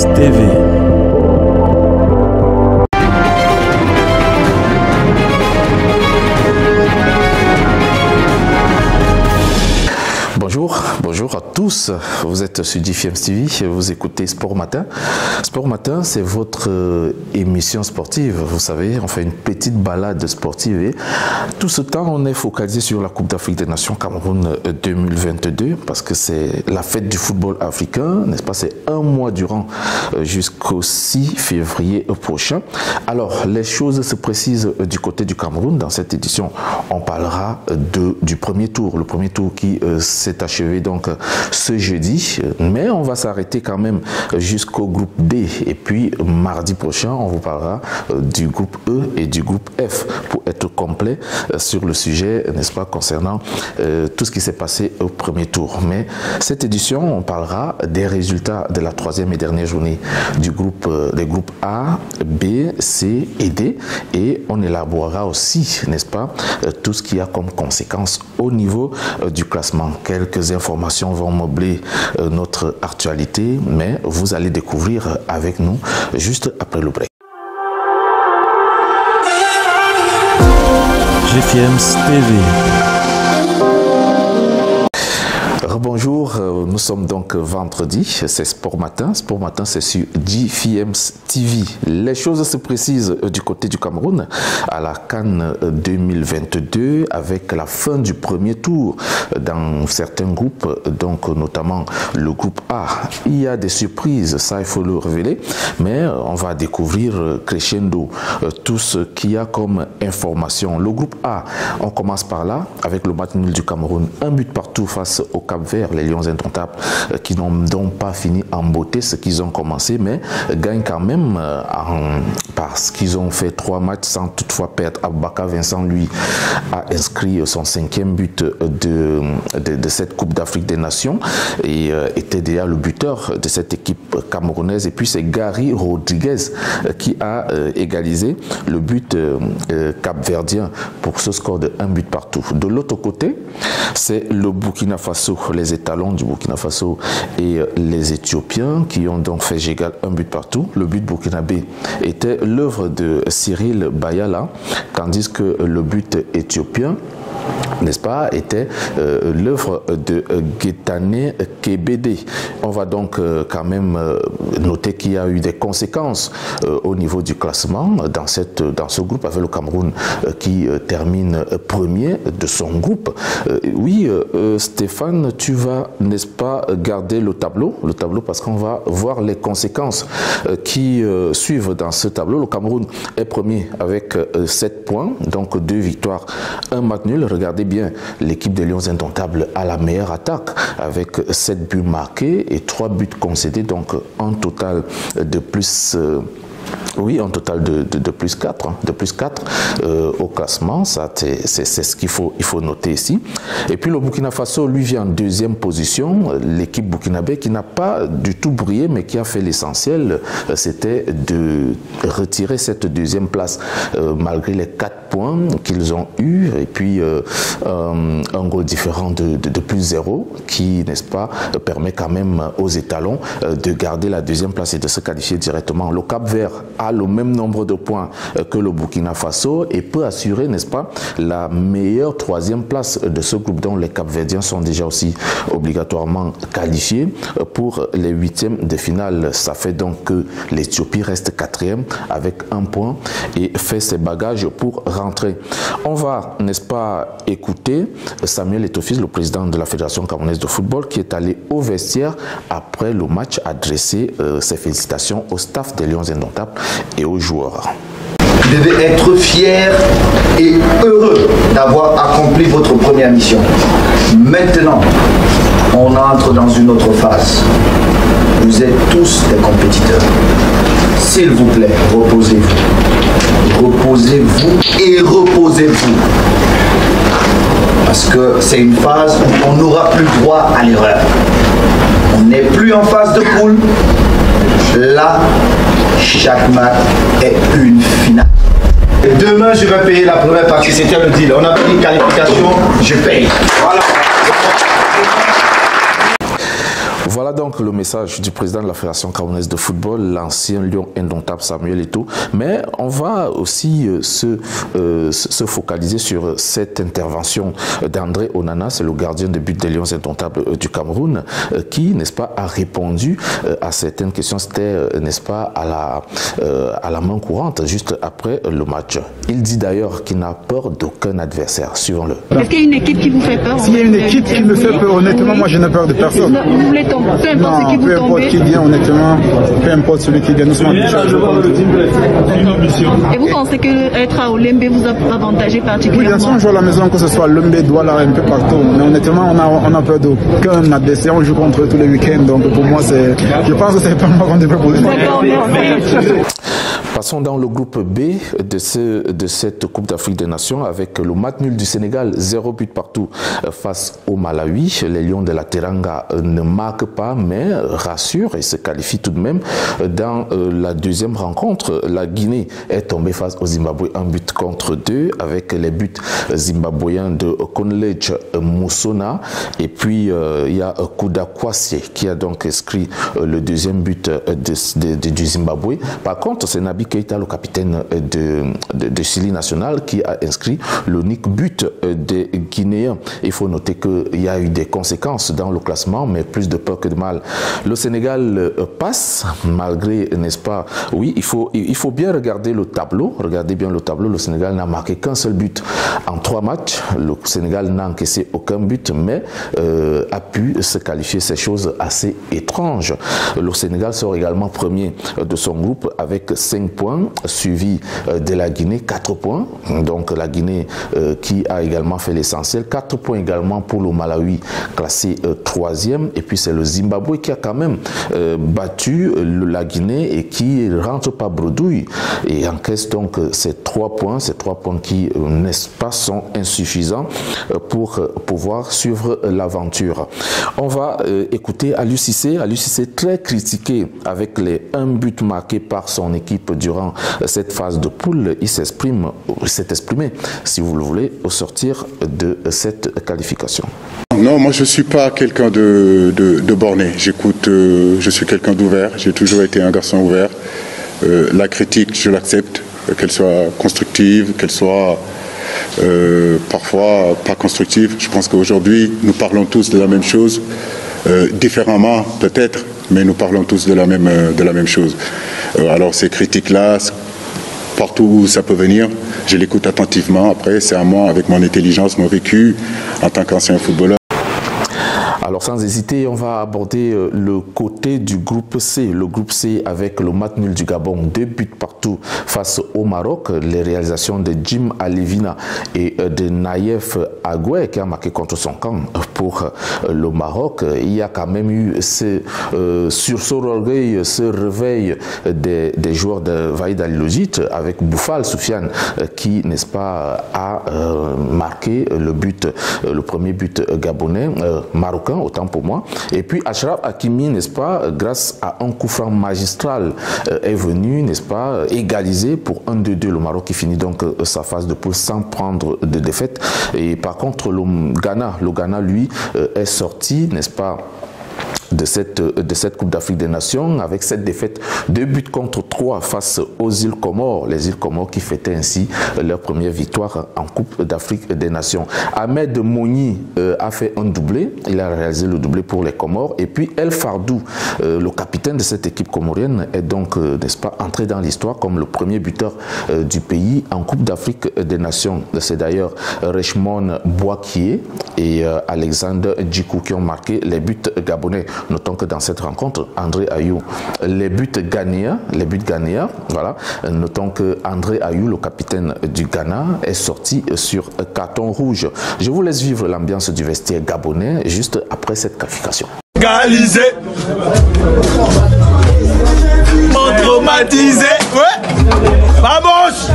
GFIEMS TV. Bonjour à tous, vous êtes sur GFIEMS TV, vous écoutez Sport Matin. Sport Matin, c'est votre émission sportive. Vous savez, on fait une petite balade sportive et tout ce temps, on est focalisé sur la Coupe d'Afrique des Nations Cameroun 2022 parce que c'est la fête du football africain, n'est-ce pas? C'est un mois durant jusqu'au 6 février prochain. Alors, les choses se précisent du côté du Cameroun. Dans cette édition, on parlera du premier tour, le premier tour qui s'est achevé donc ce jeudi, mais on va s'arrêter quand même jusqu'au groupe B et puis mardi prochain on vous parlera du groupe E et du groupe F pour être complet sur le sujet, n'est-ce pas, concernant tout ce qui s'est passé au premier tour. Mais cette édition on parlera des résultats de la troisième et dernière journée du groupe, des groupes A, B, C et D, et on élaborera aussi, n'est-ce pas, tout ce qui a comme conséquence au niveau du classement. Quelques informations vont meubler notre actualité, mais vous allez découvrir avec nous juste après le break. GFIEMS TV. Bonjour, nous sommes donc vendredi, c'est Sport Matin. Sport Matin, c'est sur GFIEMS TV. Les choses se précisent du côté du Cameroun à la CAN 2022 avec la fin du premier tour dans certains groupes, donc notamment le groupe A. Il y a des surprises, ça il faut le révéler, mais on va découvrir crescendo tout ce qu'il y a comme information. Le groupe A, on commence par là avec le match nul du Cameroun, un but partout face au Cap-Vert, les Lions indomptables qui n'ont donc pas fini en beauté ce qu'ils ont commencé, mais gagnent quand même parce qu'ils ont fait 3 matchs sans toutefois perdre. Aboubakar Vincent, lui, a inscrit son 5e but de cette Coupe d'Afrique des Nations et était déjà le buteur de cette équipe camerounaise. Et puis c'est Gary Rodriguez qui a égalisé le but capverdien pour ce score de 1 but partout. De l'autre côté, c'est le Burkina Faso, les étalons du Burkina Faso et les Éthiopiens qui ont donc fait j'égale 1 but partout. Le but burkinabé était l'œuvre de Cyril Bayala, tandis que le but éthiopien, n'est-ce pas, était l'œuvre de Getane Kebede. On va donc quand même noter qu'il y a eu des conséquences au niveau du classement dans ce groupe, avec le Cameroun qui termine premier de son groupe. Oui, Stéphane, tu vas, n'est-ce pas, garder le tableau parce qu'on va voir les conséquences qui suivent dans ce tableau. Le Cameroun est premier avec 7 points, donc 2 victoires, 1 match nul. Regardez bien, l'équipe des Lions indomptables a la meilleure attaque avec 7 buts marqués et 3 buts concédés, donc un total de plus... oui, un total de plus 4, de plus 4 au classement, ça c'est ce qu'il faut noter ici. Et puis le Burkina Faso, lui, vient en 2e position. L'équipe burkinabé qui n'a pas du tout brillé, mais qui a fait l'essentiel, c'était de retirer cette 2e place malgré les 4 points qu'ils ont eu et puis un goal différent de plus 0 qui, n'est-ce pas, permet quand même aux étalons de garder la 2e place et de se qualifier directement. Le Cap-Vert a le même nombre de points que le Burkina Faso et peut assurer, n'est-ce pas, la meilleure 3e place de ce groupe, dont les Cap-Verdiens sont déjà aussi obligatoirement qualifiés pour les 8e de finale. Ça fait donc que l'Éthiopie reste 4e avec 1 point et fait ses bagages pour rentrer. On va, n'est-ce pas, écouter Samuel Eto'o-Fils, le président de la Fédération camerounaise de football, qui est allé au vestiaire après le match adresser ses félicitations au staff des Lions indomptables et aux joueurs. Vous devez être fiers et heureux d'avoir accompli votre première mission. Maintenant, on entre dans une autre phase. Vous êtes tous des compétiteurs. S'il vous plaît, reposez-vous. Reposez-vous et reposez-vous. Parce que c'est une phase où on n'aura plus droit à l'erreur. On n'est plus en phase de poule. Là, chaque match est une finale. Et demain, je vais payer la première partie. C'était le deal. On a pris une qualification, je paye. Voilà. Voilà donc le message du président de la Fédération camerounaise de football, l'ancien lion indomptable Samuel Eto'o. Mais on va aussi se focaliser sur cette intervention d'André Onana, c'est le gardien de but des Lions indomptables du Cameroun, qui, n'est-ce pas, a répondu à certaines questions. C'était, n'est-ce pas, à la main courante, juste après le match. Il dit d'ailleurs qu'il n'a peur d'aucun adversaire. Suivons-le. Est-ce qu'il y a une équipe qui vous fait peur? S'il y a une équipe qui me fait peur, honnêtement, moi je n'ai peur de personne. Non, vous voulez tomber, peu importe ce qui vous peu importe qui vient, honnêtement, peu importe celui qui vient, nous sommes Et vous pensez que être à Olembe vous a avantagé particulièrement? Oui, bien sûr, on joue à la maison, que ce soit Lembe, Douala, un peu partout. Mais honnêtement, on a peur d'aucun adversaire, on joue contre eux tous les week-ends. Donc pour moi, je pense que c'est pas moi qu'on devrait poser. D'accord, merci. Passons dans le groupe B de cette Coupe d'Afrique des Nations avec le match nul du Sénégal, 0 but partout face au Malawi. Les Lions de la Teranga ne marquent pas, mais rassurent et se qualifient tout de même. Dans la deuxième rencontre, la Guinée est tombée face au Zimbabwe, 1 but contre 2, avec les buts zimbabwéens de Konlej Musona. Et puis, il y a Kuda Kwasi qui a donc inscrit le deuxième but du Zimbabwe. Par contre, c'est Nabi Keita, le capitaine de Chili national, qui a inscrit l'unique but des Guinéens. Il faut noter qu'il y a eu des conséquences dans le classement, mais plus de peur que de mal. Le Sénégal passe, malgré, n'est-ce pas, oui, il faut bien regarder le tableau. Regardez bien le tableau. Le Sénégal n'a marqué qu'un seul but en 3 matchs. Le Sénégal n'a encaissé aucun but, mais a pu se qualifier. Ces choses assez étranges. Le Sénégal sort également premier de son groupe avec 5 points, suivi de la Guinée, 4 points. Donc la Guinée qui a également fait l'essentiel. 4 points également pour le Malawi, classé 3e. Et puis c'est le Zimbabwe qui a quand même battu la Guinée et qui ne rentre pas bredouille et encaisse donc ces 3 points. Ces 3 points qui, n'est-ce pas, sont insuffisants pour pouvoir suivre l'aventure. On va écouter Aliou Cissé. Aliou Cissé très critiqué avec les 1 but marqué par son équipe durant cette phase de poule. Il s'est exprimé, si vous le voulez, au sortir de cette qualification. Non, moi je ne suis pas quelqu'un de borné. J'écoute, je suis quelqu'un d'ouvert. J'ai toujours été un garçon ouvert. La critique, je l'accepte, qu'elle soit constructive, qu'elle soit parfois pas constructive. Je pense qu'aujourd'hui, nous parlons tous de la même chose, différemment peut-être, mais nous parlons tous de la même chose. Alors ces critiques-là, partout où ça peut venir, je l'écoute attentivement. Après, c'est à moi, avec mon intelligence, mon vécu, en tant qu'ancien footballeur. Alors sans hésiter, on va aborder le côté du groupe C. Le groupe C avec le match nul du Gabon, 2 buts partout face au Maroc. Les réalisations de Jim Alevina et de Naïef Agoué qui a marqué contre son camp pour le Maroc. Il y a quand même eu sur ce orgueil, ce réveil des joueurs de Vaïd Alilogit avec Boufal Soufiane qui, n'est-ce pas, a marqué le premier but gabonais, marocain, autant pour moi. Et puis Achraf Hakimi, n'est-ce pas, grâce à un coup franc magistral, est venu, n'est-ce pas, égaliser pour 1-2-2 le Maroc qui finit donc sa phase de poule sans prendre de défaite. Et par contre, le Ghana, lui, est sorti, n'est-ce pas, de cette Coupe d'Afrique des Nations avec cette défaite 2 buts contre 3 face aux îles Comores, les îles Comores qui fêtaient ainsi leur première victoire en Coupe d'Afrique des Nations. Ahmed Mouni a fait un doublé, il a réalisé le doublé pour les Comores et puis El Fardou, le capitaine de cette équipe comorienne, est donc, n'est-ce pas, entré dans l'histoire comme le premier buteur du pays en Coupe d'Afrique des Nations. C'est d'ailleurs Richmond Boakié et Alexander Djikou qui ont marqué les buts gabonais. Notons que dans cette rencontre, André Ayou, les buts ghanéens, voilà. Notons que André Ayou, le capitaine du Ghana, est sorti sur carton rouge. Je vous laisse vivre l'ambiance du vestiaire gabonais juste après cette qualification. Galisé, traumatisé, ouais, vamos.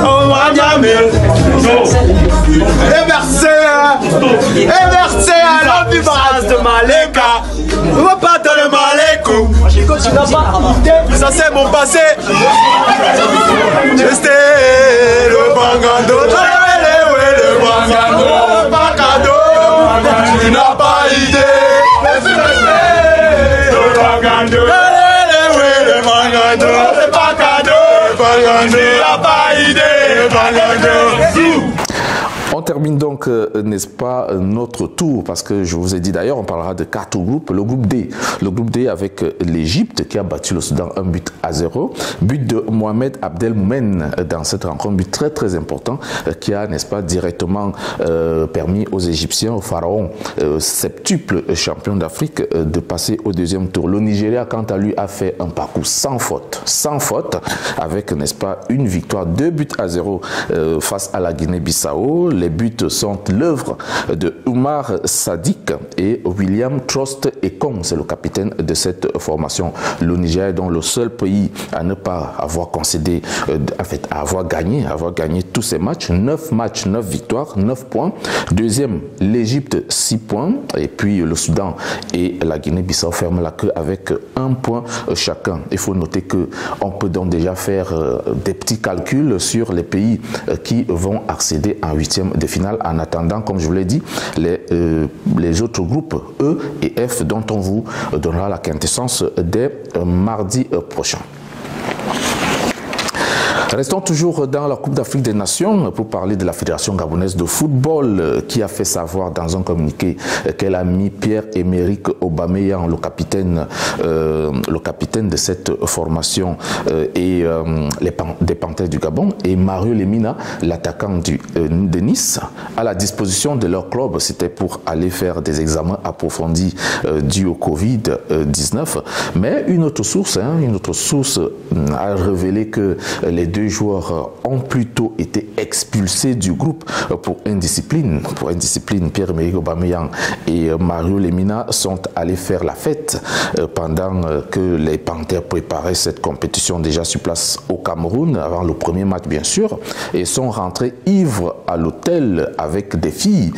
On va jamais. Inversé à la vibration de Maleka. On va pas dans le Maléco. Ça c'est mon passé. Resté le bangando. On termine donc, n'est-ce pas, notre tour, parce que je vous ai dit d'ailleurs, on parlera de 4 groupes. Le groupe D. Le groupe D avec l'Égypte qui a battu le Soudan 1-0. But de Mohamed Abdelmoumen dans cette rencontre, but très très important qui a, n'est-ce pas, directement permis aux Égyptiens, au Pharaon, septuple champion d'Afrique, de passer au deuxième tour. Le Nigeria, quant à lui, a fait un parcours sans faute, avec, n'est-ce pas, une victoire, 2-0 face à la Guinée-Bissau. Les buts sont l'œuvre de Oumar Sadiq et William Trost Ekong, c'est le capitaine de cette formation. Le Nigeria est donc le seul pays à ne pas avoir concédé, en fait, à avoir gagné tous ses matchs. 9 matchs, 9 victoires, 9 points. Deuxième, l'Égypte, 6 points. Et puis le Soudan et la Guinée-Bissau ferment la queue avec 1 point chacun. Il faut noter qu'on peut donc déjà faire des petits calculs sur les pays qui vont accéder en 8e de finale. En attendant, comme je vous l'ai dit, les autres groupes E et F dont on vous donnera la quintessence dès mardi prochain. Restons toujours dans la Coupe d'Afrique des Nations pour parler de la Fédération gabonaise de football qui a fait savoir dans un communiqué qu'elle a mis Pierre-Emerick Aubameyang, le capitaine de cette formation et des Panthères du Gabon, et Mario Lemina, l'attaquant de Nice, à la disposition de leur club. C'était pour aller faire des examens approfondis dus au Covid-19. Mais une autre source a révélé que les deux joueurs ont plutôt été expulsés du groupe pour indiscipline. Pierre-Emerick Aubameyang et Mario Lemina sont allés faire la fête pendant que les Panthères préparaient cette compétition déjà sur place au Cameroun, avant le premier match bien sûr, et sont rentrés ivres à l'hôtel avec des filles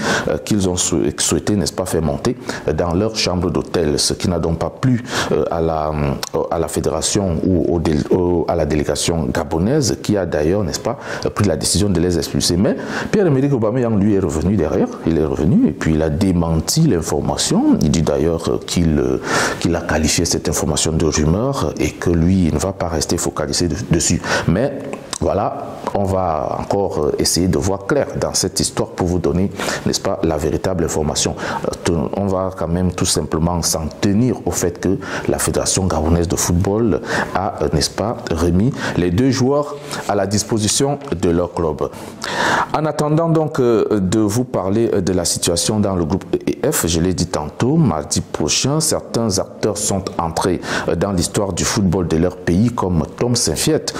qu'ils ont souhaité, n'est-ce pas, faire monter dans leur chambre d'hôtel, ce qui n'a donc pas plu à la fédération ou à la délégation gabonaise, qui a d'ailleurs, n'est-ce pas, pris la décision de les expulser. Mais Pierre-Emerick Aubameyang, lui, est revenu derrière. Il est revenu et puis il a démenti l'information. Il dit d'ailleurs qu'il a qualifié cette information de rumeur et que lui, il ne va pas rester focalisé dessus. Mais voilà, on va encore essayer de voir clair dans cette histoire pour vous donner, n'est-ce pas, la véritable information. On va quand même tout simplement s'en tenir au fait que la Fédération gabonaise de football a, n'est-ce pas, remis les deux joueurs à la disposition de leur club. En attendant donc de vous parler de la situation dans le groupe EF, je l'ai dit tantôt, mardi prochain, certains acteurs sont entrés dans l'histoire du football de leur pays, comme Tom Saintfiet,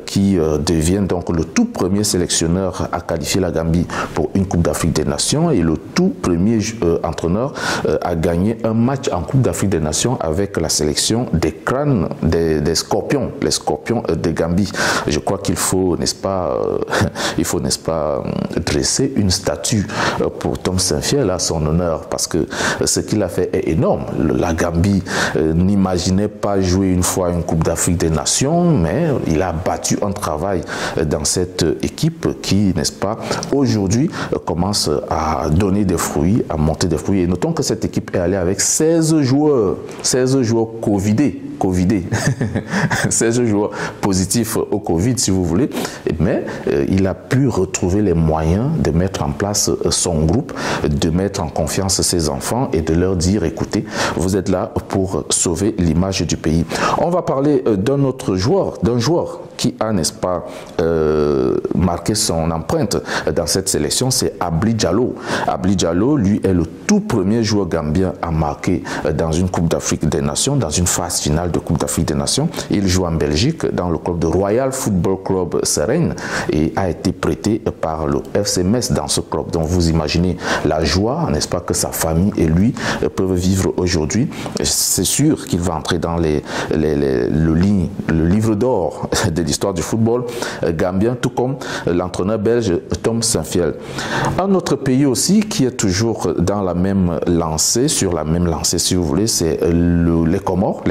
qui devient donc le tout premier sélectionneur à qualifier la Gambie pour une Coupe d'Afrique des Nations et le tout premier entraîneur à gagner un match en Coupe d'Afrique des Nations avec la sélection des crânes, des scorpions, les scorpions de Gambie. Je crois qu'il faut, n'est-ce pas, dresser une statue pour Tom Saintfiet à son honneur, parce que ce qu'il a fait est énorme. La Gambie n'imaginait pas jouer une fois une Coupe d'Afrique des Nations, mais il a battu un travail dans cette équipe qui, n'est-ce pas, aujourd'hui commence à donner des fruits, à monter des fruits. Et notons que cette équipe est allée avec 16 joueurs covidés. 16 joueurs positifs au Covid, si vous voulez, mais il a pu retrouver les moyens de mettre en place son groupe, de mettre en confiance ses enfants et de leur dire, écoutez, vous êtes là pour sauver l'image du pays. On va parler d'un autre joueur, qui a, n'est-ce pas, marqué son empreinte dans cette sélection, c'est Abli Diallo. Abli Diallo, lui, est le tout premier joueur gambien à marquer dans une Coupe d'Afrique des Nations, dans une phase finale de Coupe d'Afrique des Nations. Il joue en Belgique dans le club de Royal Football Club Serene et a été prêté par le FC Metz dans ce club. Donc vous imaginez la joie, n'est-ce pas, que sa famille et lui peuvent vivre aujourd'hui. C'est sûr qu'il va entrer dans le livre d'or de l'histoire du football gambien, tout comme l'entraîneur belge Tom Saintfiet. Un autre pays aussi qui est toujours dans la même lancée, sur la même lancée si vous voulez, c'est les Comores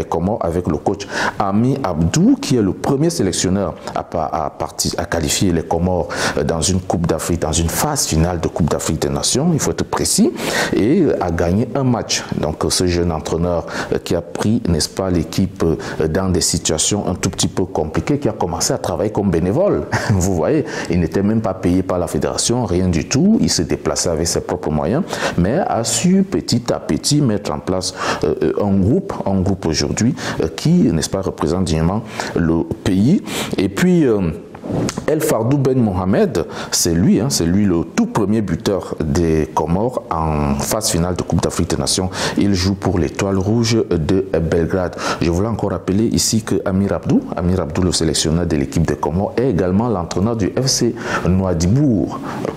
avec le coach Ami Abdou, qui est le premier sélectionneur à qualifier les Comores dans une Coupe d'Afrique, dans une phase finale de Coupe d'Afrique des Nations, il faut être précis, et a gagné un match. Donc ce jeune entraîneur qui a pris, n'est-ce pas, l'équipe dans des situations un tout petit peu compliquées, qui a commencé à travailler comme bénévole. Vous voyez, il n'était même pas payé par la fédération, rien du tout. Il se déplaçait avec ses propres moyens, mais a su petit à petit mettre en place un groupe aujourd'hui qui, n'est-ce pas, représente dignement le pays. Et puis El Fardou Ben Mohamed, c'est lui le tout premier buteur des Comores en phase finale de Coupe d'Afrique des Nations. Il joue pour l'Étoile Rouge de Belgrade. Je voulais encore rappeler ici que Amir Abdou, le sélectionneur de l'équipe des Comores, est également l'entraîneur du FC Nouadhibou,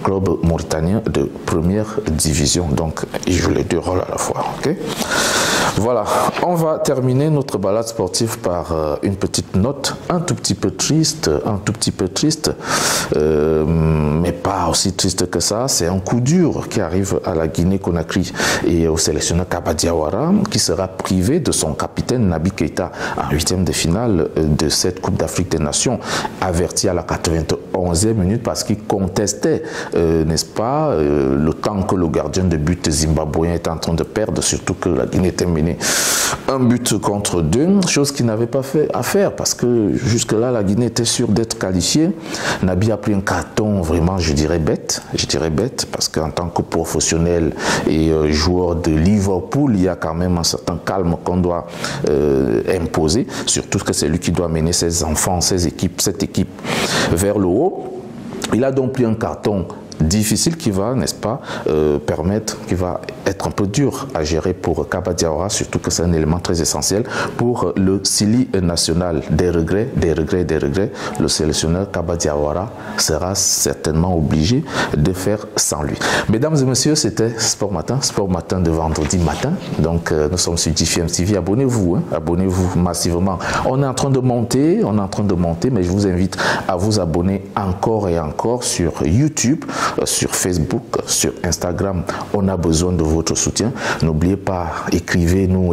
club mauritanien de première division. Donc, il joue les deux rôles à la fois. Okay? Voilà, on va terminer notre balade sportive par une petite note un tout petit peu triste, mais pas aussi triste que ça. C'est un coup dur qui arrive à la Guinée-Conakry et au sélectionneur Kaba Diawara, qui sera privé de son capitaine Naby Keïta en 8e de finale de cette Coupe d'Afrique des Nations, averti à la 91e minute parce qu'il contestait, n'est-ce pas, le temps que le gardien de but zimbabwéen était en train de perdre, surtout que la Guinée était menée un but contre 2, chose qu'il n'avait pas fait à faire parce que jusque-là, la Guinée était sûre d'être qualifiée. Naby a pris un carton vraiment, je dirais bête, parce qu'en tant que professionnel et joueur de Liverpool, il y a quand même un certain calme qu'on doit imposer, surtout que c'est lui qui doit mener ses enfants, cette équipe vers le haut. Il a donc pris un carton difficile qui va, n'est-ce pas, qui va être un peu dur à gérer pour Kaba Diawara, surtout que c'est un élément très essentiel pour le Sili national. Des regrets. Le sélectionneur Kaba Diawara sera certainement obligé de faire sans lui. Mesdames et messieurs, c'était Sport Matin de vendredi matin. Donc, nous sommes sur GFM TV. Abonnez-vous, abonnez-vous massivement. On est en train de monter, mais je vous invite à vous abonner encore et encore sur YouTube, sur Facebook, sur Instagram. On a besoin de votre soutien. N'oubliez pas, écrivez-nous.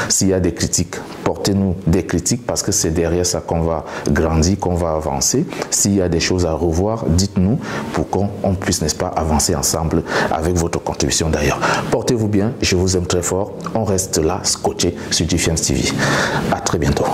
S'il y a des critiques, portez-nous des critiques parce que c'est derrière ça qu'on va grandir, qu'on va avancer. S'il y a des choses à revoir, dites-nous pour qu'on puisse, n'est-ce pas, avancer ensemble avec votre contribution d'ailleurs. Portez-vous bien, je vous aime très fort. On reste là, scotché sur GFM TV. À très bientôt.